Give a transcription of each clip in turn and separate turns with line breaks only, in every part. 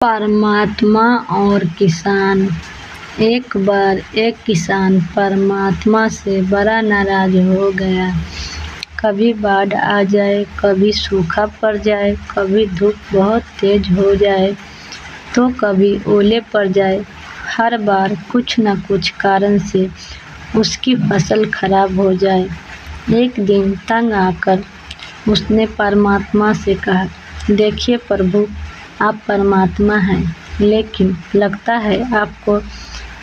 परमात्मा और किसान। एक बार एक किसान परमात्मा से बड़ा नाराज हो गया। कभी बाढ़ आ जाए, कभी सूखा पड़ जाए, कभी धूप बहुत तेज हो जाए तो कभी ओले पड़ जाए। हर बार कुछ न कुछ कारण से उसकी फसल खराब हो जाए। एक दिन तंग आकर उसने परमात्मा से कहा, देखिए प्रभु, आप परमात्मा हैं, लेकिन लगता है आपको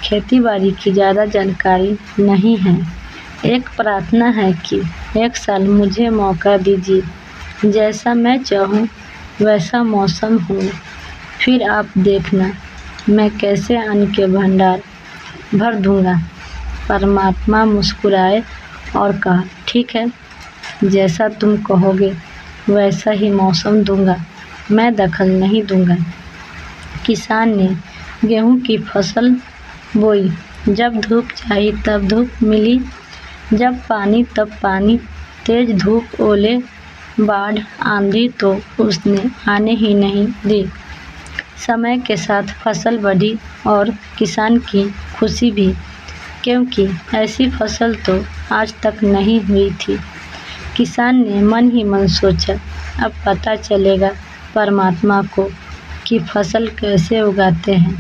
खेती बाड़ी की ज़्यादा जानकारी नहीं है। एक प्रार्थना है कि एक साल मुझे मौका दीजिए, जैसा मैं चाहूँ वैसा मौसम हो, फिर आप देखना मैं कैसे अन्न के भंडार भर दूँगा। परमात्मा मुस्कुराए और कहा, ठीक है, जैसा तुम कहोगे वैसा ही मौसम दूँगा, मैं दखल नहीं दूँगा। किसान ने गेहूं की फसल बोई। जब धूप चाहिए तब धूप मिली, जब पानी तब पानी, तेज धूप, ओले, बाढ़, आंधी तो उसने आने ही नहीं दी। समय के साथ फसल बढ़ी और किसान की खुशी भी, क्योंकि ऐसी फसल तो आज तक नहीं हुई थी। किसान ने मन ही मन सोचा, अब पता चलेगा परमात्मा को कि फसल कैसे उगाते हैं।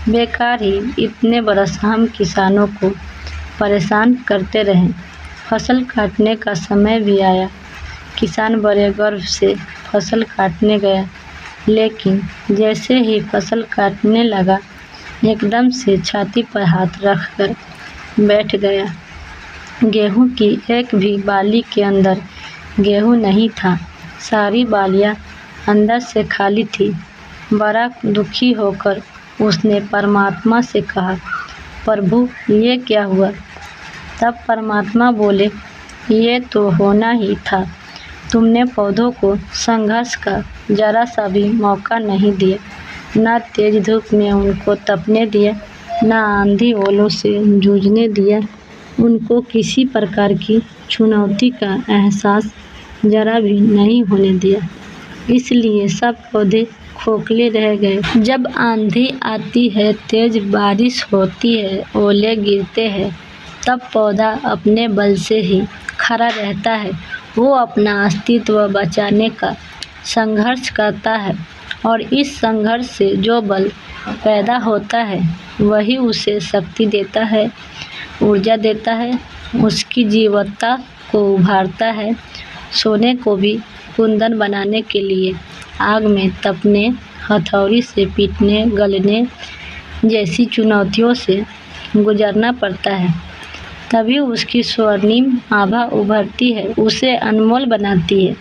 बेकार ही इतने बरस हम किसानों को परेशान करते रहे। फसल काटने का समय भी आया। किसान बड़े गर्व से फसल काटने गया, लेकिन जैसे ही फसल काटने लगा, एकदम से छाती पर हाथ रखकर बैठ गया। गेहूं की एक भी बाली के अंदर गेहूं नहीं था। सारी बालियां अंदर से खाली थी। बड़ा दुखी होकर उसने परमात्मा से कहा, प्रभु, ये क्या हुआ? तब परमात्मा बोले, ये तो होना ही था। तुमने पौधों को संघर्ष का जरा सा भी मौका नहीं दिया। न तेज धूप में उनको तपने दिया, न आंधी ओलों से जूझने दिया। उनको किसी प्रकार की चुनौती का एहसास जरा भी नहीं होने दिया। इसलिए सब पौधे खोखले रह गए। जब आंधी आती है, तेज बारिश होती है, ओले गिरते हैं, तब पौधा अपने बल से ही खड़ा रहता है। वो अपना अस्तित्व बचाने का संघर्ष करता है और इस संघर्ष से जो बल पैदा होता है वही उसे शक्ति देता है, ऊर्जा देता है, उसकी जीवत्ता को उभारता है। सोने को भी कुंदन बनाने के लिए आग में तपने, हथौड़ी से पीटने, गलने जैसी चुनौतियों से गुजरना पड़ता है, तभी उसकी स्वर्णिम आभा उभरती है, उसे अनमोल बनाती है।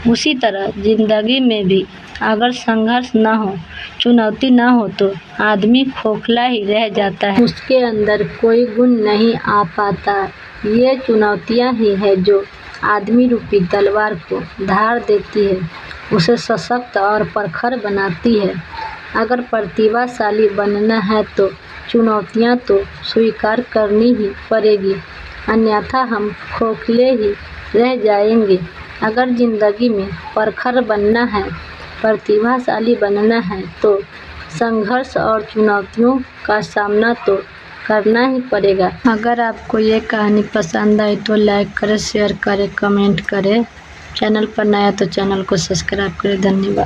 उसी तरह जिंदगी में भी अगर संघर्ष न हो, चुनौती न हो, तो आदमी खोखला ही रह जाता है। उसके अंदर कोई गुण नहीं आ पाता। ये चुनौतियाँ ही है जो आदमी रूपी तलवार को धार देती है, उसे सशक्त और प्रखर बनाती है। अगर प्रतिभाशाली बनना है तो चुनौतियाँ तो स्वीकार करनी ही पड़ेगी, अन्यथा हम खोखले ही रह जाएंगे। अगर जिंदगी में प्रखर बनना है, प्रतिभाशाली बनना है, तो संघर्ष और चुनौतियों का सामना तो करना ही पड़ेगा। अगर आपको ये कहानी पसंद आई तो लाइक करें, शेयर करें, कमेंट करें। चैनल पर नया तो चैनल को सब्सक्राइब करें। धन्यवाद।